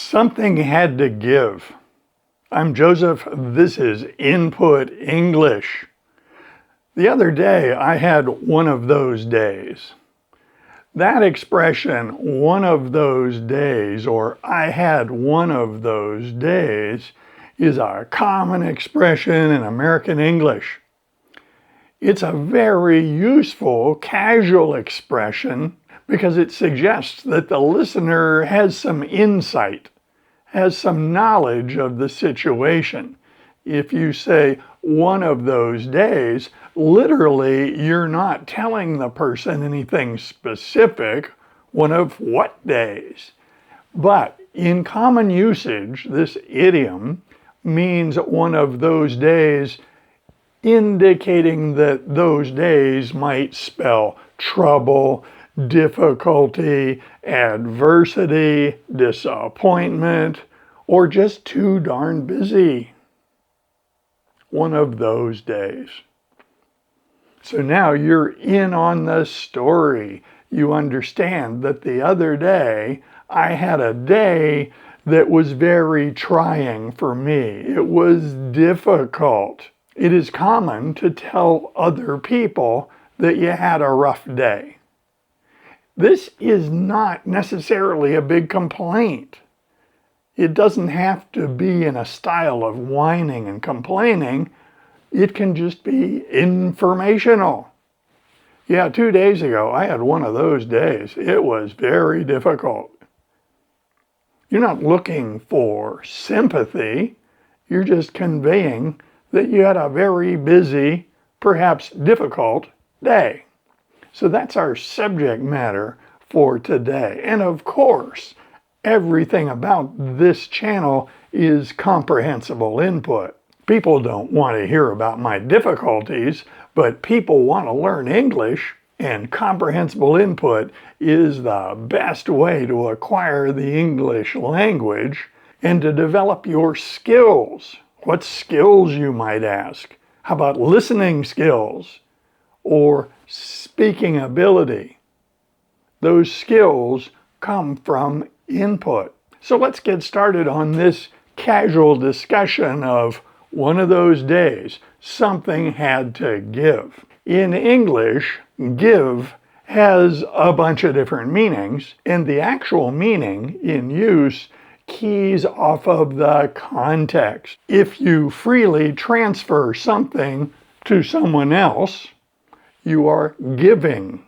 Something had to give. I'm Joseph. This is Input English. The other day, I had one of those days. That expression, one of those days, or I had one of those days, is a common expression in American English. It's a very useful, casual expression because it suggests that the listener has some insight, has some knowledge of the situation. If you say one of those days, literally you're not telling the person anything specific, one of what days. But in common usage, this idiom means one of those days, indicating that those days might spell trouble, difficulty, adversity, disappointment, or just too darn busy. One of those days. So now you're in on the story. You understand that the other day I had a day that was very trying for me. It was difficult. It is common to tell other people that you had a rough day. This is not necessarily a big complaint. It doesn't have to be in a style of whining and complaining. It can just be informational. Yeah, 2 days ago, I had one of those days. It was very difficult. You're not looking for sympathy. You're just conveying that you had a very busy, perhaps difficult day. So that's our subject matter for today. And of course, everything about this channel is comprehensible input. People don't want to hear about my difficulties, but people want to learn English, and comprehensible input is the best way to acquire the English language and to develop your skills. What skills, you might ask? How about listening skills or speaking ability? Those skills come from input. So let's get started on this casual discussion of one of those days. Something had to give. In English, give has a bunch of different meanings, and the actual meaning in use keys off of the context. If you freely transfer something to someone else, you are giving.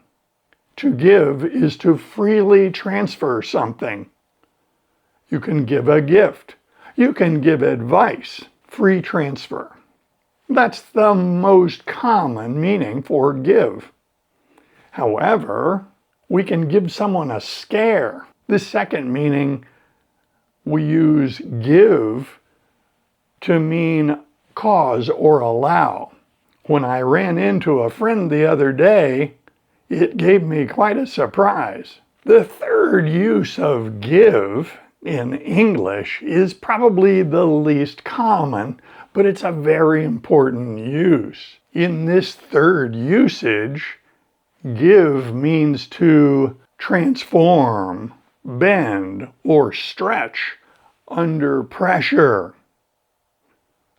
To give is to freely transfer something. You can give a gift. You can give advice. Free transfer. That's the most common meaning for give. However, we can give someone a scare. The second meaning, we use give to mean cause or allow. When I ran into a friend the other day, it gave me quite a surprise. The third use of give in English is probably the least common, but it's a very important use. In this third usage, give means to transform, bend, or stretch under pressure.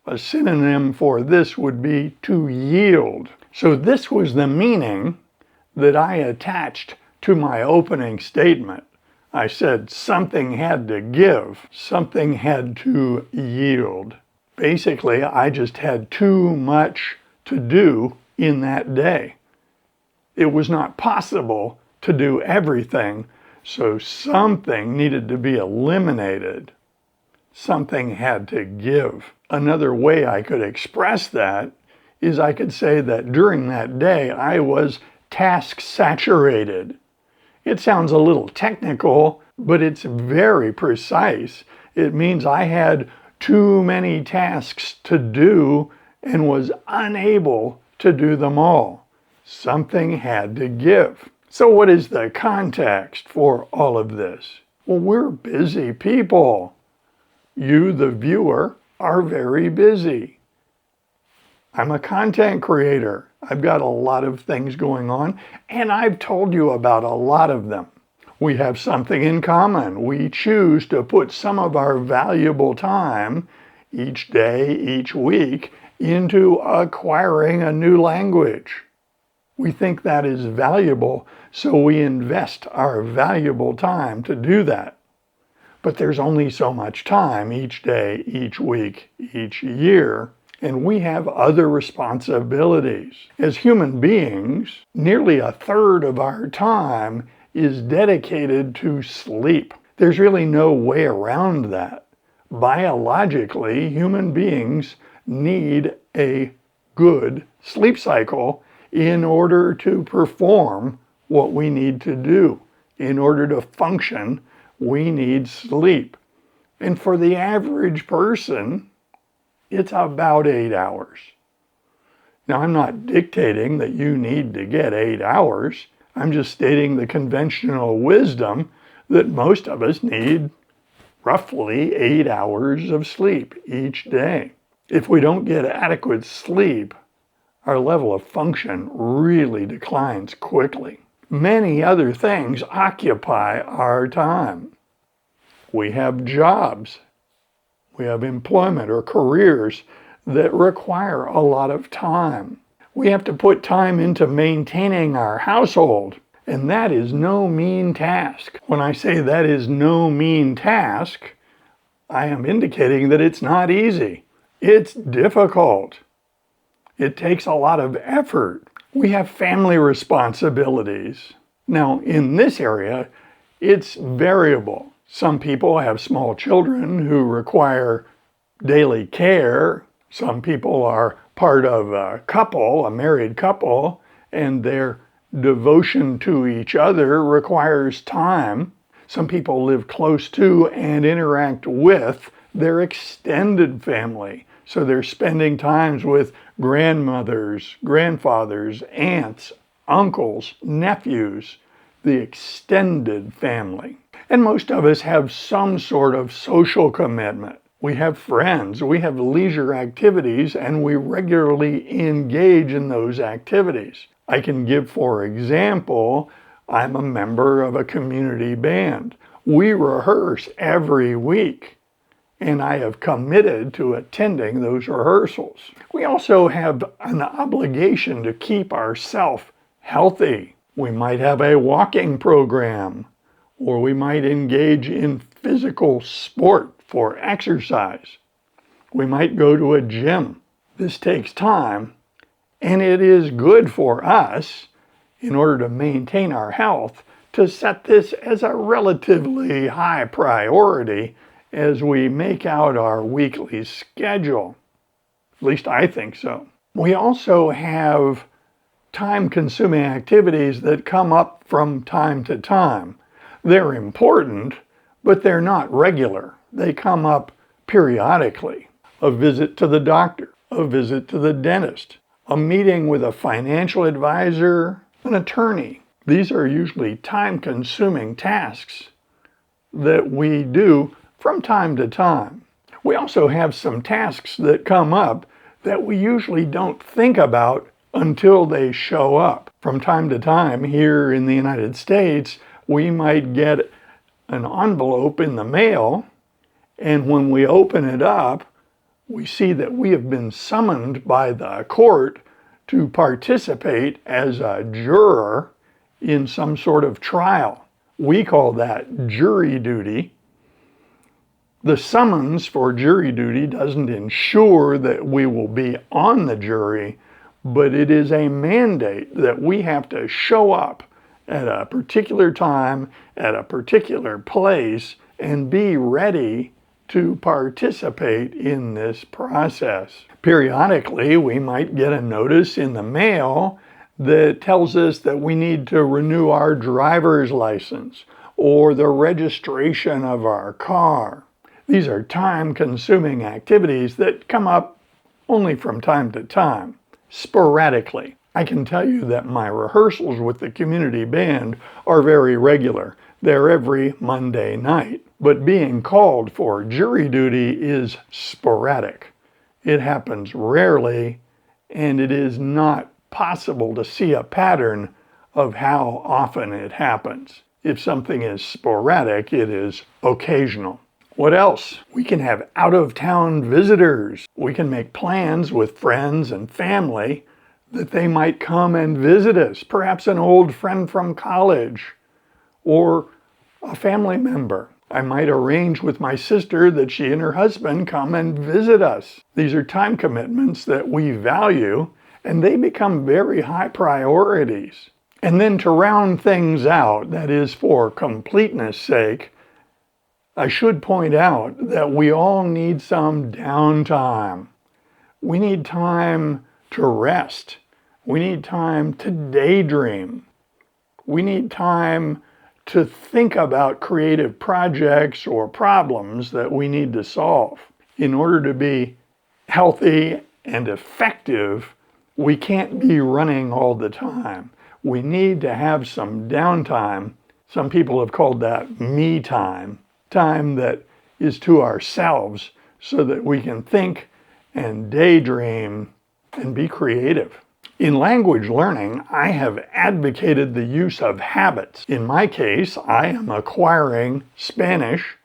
A synonym for this would be to yield. So this was the meaning that I attached to my opening statement. I said something had to give, something had to yield. Basically, I just had too much to do in that day. It was not possible to do everything, so something needed to be eliminated. Something had to give. Another way I could express that is I could say that during that day I was task saturated. It sounds a little technical, but it's very precise. It means I had too many tasks to do and was unable to do them all. Something had to give. So what is the context for all of this? Well, we're busy people. You, the viewer, are very busy. I'm a content creator. I've got a lot of things going on, and I've told you about a lot of them. We have something in common. We choose to put some of our valuable time each day, each week, into acquiring a new language. We think that is valuable, so we invest our valuable time to do that. But there's only so much time each day, each week, each year, and we have other responsibilities. As human beings, nearly a third of our time is dedicated to sleep. There's really no way around that. Biologically, human beings need a good sleep cycle in order to perform what we need to do. In order to function, we need sleep. And for the average person, it's about 8 hours. Now, I'm not dictating that you need to get 8 hours. I'm just stating the conventional wisdom that most of us need roughly 8 hours of sleep each day. If we don't get adequate sleep, our level of function really declines quickly. Many other things occupy our time. We have jobs. We have employment or careers that require a lot of time. We have to put time into maintaining our household, and that is no mean task. When I say that is no mean task, I am indicating that it's not easy. It's difficult. It takes a lot of effort. We have family responsibilities. Now, in this area, it's variable. Some people have small children who require daily care. Some people are part of a couple, a married couple, and their devotion to each other requires time. Some people live close to and interact with their extended family. So they're spending times with grandmothers, grandfathers, aunts, uncles, nephews, the extended family. And most of us have some sort of social commitment. We have friends, we have leisure activities, and we regularly engage in those activities. I can give, for example, I'm a member of a community band. We rehearse every week, and I have committed to attending those rehearsals. We also have an obligation to keep ourselves healthy. We might have a walking program, or we might engage in physical sport for exercise. We might go to a gym. This takes time, and it is good for us, in order to maintain our health, to set this as a relatively high priority as we make out our weekly schedule. At least I think so. We also have time-consuming activities that come up from time to time. They're important, but they're not regular. They come up periodically. A visit to the doctor, a visit to the dentist, a meeting with a financial advisor, an attorney. These are usually time-consuming tasks that we do from time to time. We also have some tasks that come up that we usually don't think about until they show up. From time to time, here in the United States, we might get an envelope in the mail, and when we open it up, we see that we have been summoned by the court to participate as a juror in some sort of trial. We call that jury duty. The summons for jury duty doesn't ensure that we will be on the jury, but it is a mandate that we have to show up at a particular time, at a particular place, and be ready to participate in this process. Periodically, we might get a notice in the mail that tells us that we need to renew our driver's license or the registration of our car. These are time-consuming activities that come up only from time to time, sporadically. I can tell you that my rehearsals with the community band are very regular. They're every Monday night. But being called for jury duty is sporadic. It happens rarely, and it is not possible to see a pattern of how often it happens. If something is sporadic, it is occasional. What else? We can have out-of-town visitors. We can make plans with friends and family that they might come and visit us, perhaps an old friend from college or a family member. I might arrange with my sister that she and her husband come and visit us. These are time commitments that we value, and they become very high priorities. And then to round things out, that is for completeness sake, I should point out that we all need some downtime. We need time to rest. We need time to daydream. We need time to think about creative projects or problems that we need to solve. In order to be healthy and effective, we can't be running all the time. We need to have some downtime. Some people have called that me time, time that is to ourselves so that we can think and daydream and be creative. In language learning, I have advocated the use of habits. In my case, I am acquiring Spanish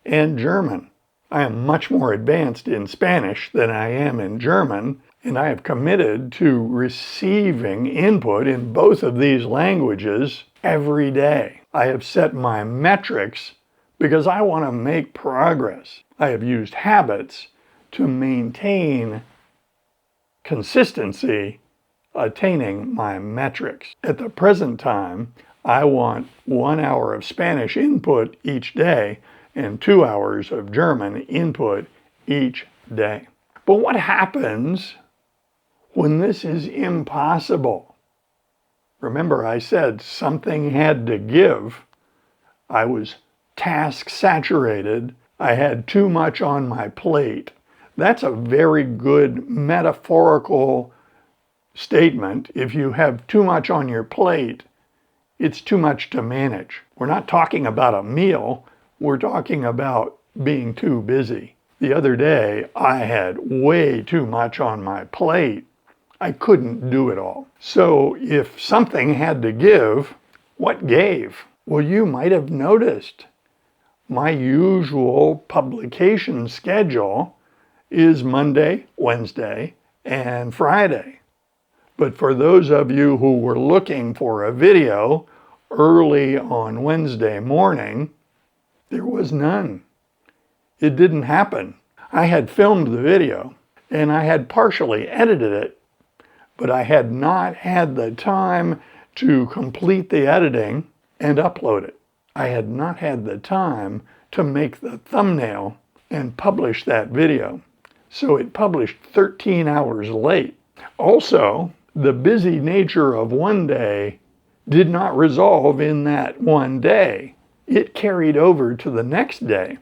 and German. I am much more advanced in Spanish than I am in German, and I have committed to receiving input in both of these languages every day. I have set my metrics because I want to make progress. I have used habits to maintain consistency, attaining my metrics. At the present time, I want 1 hour of Spanish input each day and 2 hours of German input each day. But what happens when this is impossible? Remember, I said something had to give. I was task saturated. I had too much on my plate. That's a very good metaphorical statement. If you have too much on your plate, it's too much to manage. We're not talking about a meal. We're talking about being too busy. The other day, I had way too much on my plate. I couldn't do it all. So if something had to give, what gave? Well, you might have noticed my usual publication schedule is Monday, Wednesday, and Friday. But for those of you who were looking for a video early on Wednesday morning, there was none. It didn't happen. I had filmed the video and I had partially edited it, but I had not had the time to complete the editing and upload it. I had not had the time to make the thumbnail and publish that video. So it published 13 hours late. Also, the busy nature of one day did not resolve in that one day. It carried over to the next day.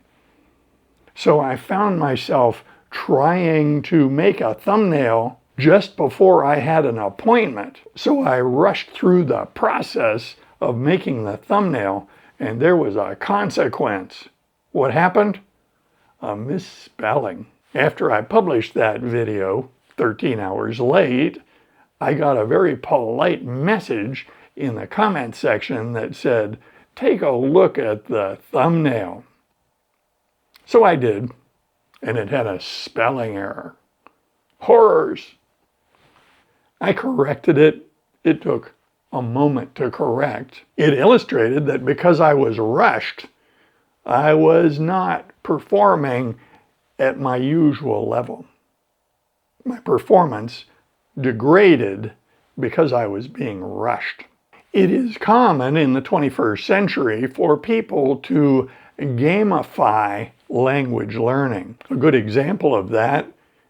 So I found myself trying to make a thumbnail just before I had an appointment. So I rushed through the process of making the thumbnail, and there was a consequence. What happened? A misspelling. After I published that video 13 hours late, I got a very polite message in the comment section that said, "Take a look at the thumbnail." So I did, and it had a spelling error. Horrors! I corrected it. It took a moment to correct. It illustrated that because I was rushed, I was not performing at my usual level. My performance degraded because I was being rushed. It is common in the 21st century for people to gamify language learning. A good example of that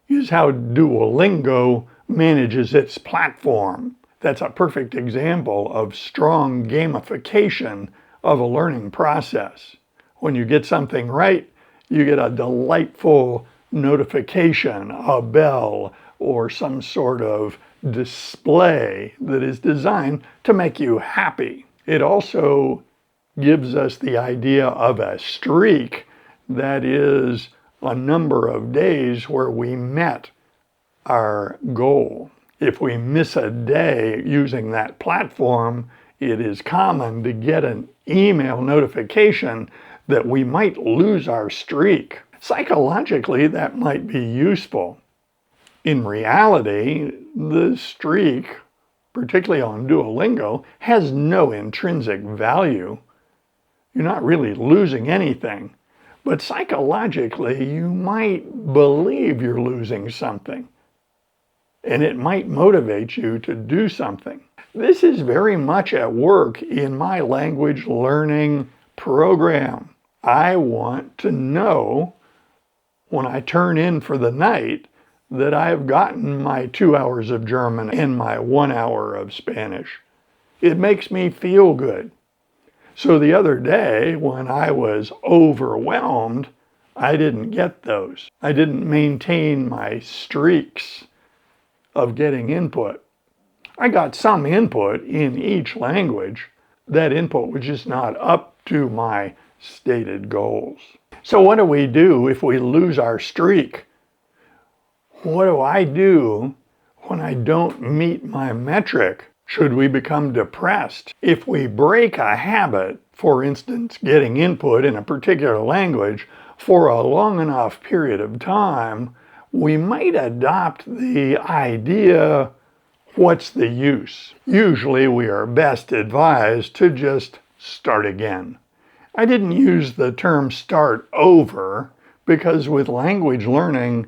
is how Duolingo manages its platform. That's a perfect example of strong gamification of a learning process. When you get something right, you get a delightful notification, a bell, or some sort of display that is designed to make you happy. It also gives us the idea of a streak, that is a number of days where we met our goal. If we miss a day using that platform, it is common to get an email notification that we might lose our streak. Psychologically, that might be useful. In reality, the streak, particularly on Duolingo, has no intrinsic value. You're not really losing anything. But psychologically, you might believe you're losing something. And it might motivate you to do something. This is very much at work in my language learning program. I want to know when I turn in for the night that I've gotten my 2 hours of German and my 1 hour of Spanish. It makes me feel good. So the other day when I was overwhelmed, I didn't get those. I didn't maintain my streaks of getting input. I got some input in each language. That input was just not up to my stated goals. So what do we do if we lose our streak? What do I do when I don't meet my metric? Should we become depressed? If we break a habit, for instance, getting input in a particular language, for a long enough period of time, we might adopt the idea, what's the use? Usually we are best advised to just start again. I didn't use the term start over because with language learning,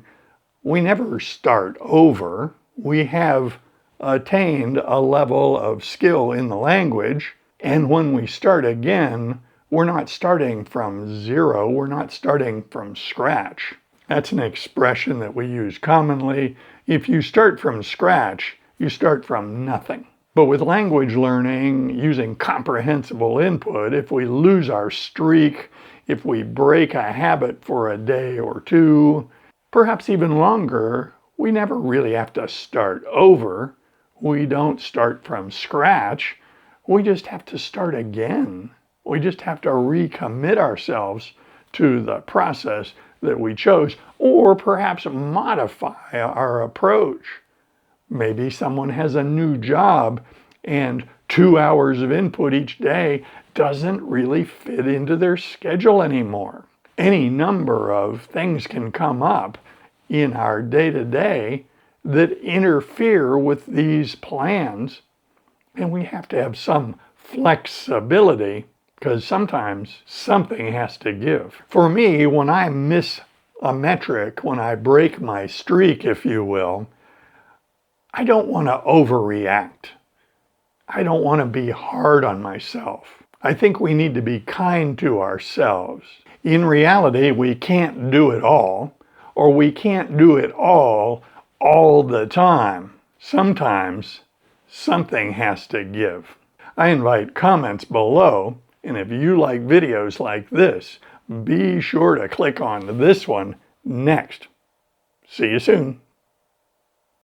we never start over. We have attained a level of skill in the language, and when we start again, we're not starting from zero, we're not starting from scratch. That's an expression that we use commonly. If you start from scratch, you start from nothing. But with language learning, using comprehensible input, if we lose our streak, if we break a habit for a day or two, perhaps even longer, we never really have to start over. We don't start from scratch. We just have to start again. We just have to recommit ourselves to the process that we chose, or perhaps modify our approach. Maybe someone has a new job and 2 hours of input each day doesn't really fit into their schedule anymore. Any number of things can come up in our day-to-day that interfere with these plans, and we have to have some flexibility because sometimes something has to give. For me, when I miss a metric, when I break my streak, if you will, I don't want to overreact. I don't want to be hard on myself. I think we need to be kind to ourselves. In reality, we can't do it all, or we can't do it all the time. Sometimes something has to give. I invite comments below, and if you like videos like this, be sure to click on this one next. See you soon.